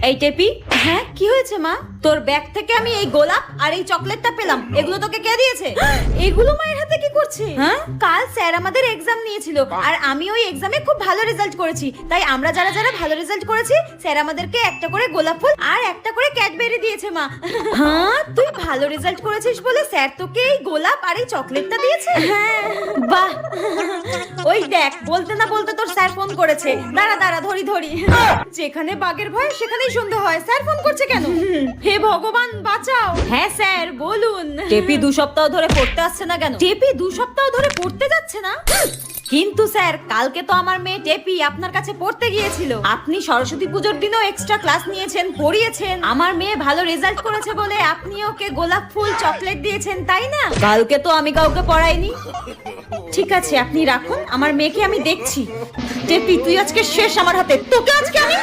এই টেপি, হ্যাঁ কি হয়েছে মা? তোর ব্যাগ থেকে আমি এই গোলাপ আর এই চকলেটটা পেলাম, এগুলো তোকে কে দিয়েছে? এগুলো মায়ের হাতে কি করছে? হ্যাঁ, কাল স্যার আমাদের এক্সাম নিয়েছিল আর আমি ওই এক্সামে খুব ভালো রেজাল্ট করেছি, তাই আমরা যারা যারা ভালো রেজাল্ট করেছি স্যার আমাদেরকে একটা করে গোলাপ ফুল আর একটা করে ক্যাডবেরি দিয়েছে মা। হ্যাঁ, তুই ভালো রেজাল্ট করেছিস বলে স্যার তোকে এই গোলাপ আর এই চকলেটটা দিয়েছে? হ্যাঁ, বাহ। ওই দেখ, বলতে না বলতে তোর স্যার ফোন করেছে। দাঁড়া দাঁড়া, ধরি ধরি। যেখানে বাঘের ভয় সেখানেই সন্ধ্যা হয়। স্যার ফোন করছে কেন? হে ভগবান বাঁচাও। হ্যাঁ স্যার বলুন। টেপি 2 সপ্তাহ ধরে পড়তে আসছে না কেন? টেপি 2 সপ্তাহ ধরে পড়তে যাচ্ছে না? কিন্তু স্যার, কালকে তো আমার মেয়ে টেপি আপনার কাছে পড়তে গিয়েছিল। আপনি সরস্বতী পুজোর দিনও এক্সট্রা ক্লাস নিয়েছেন, পড়িয়েছেন। আমার মেয়ে ভালো রেজাল্ট করেছে বলে আপনি ওকে গোলাপ ফুল চকলেট দিয়েছেন, তাই না? কালকে তো আমি কাউকে পড়াইনি। ঠিক আছে, আপনি রাখুন, আমার মেয়েকে আমি দেখছি। টেপি তুই আজকে শেষ আমার হাতে, তোকে আজকে আমি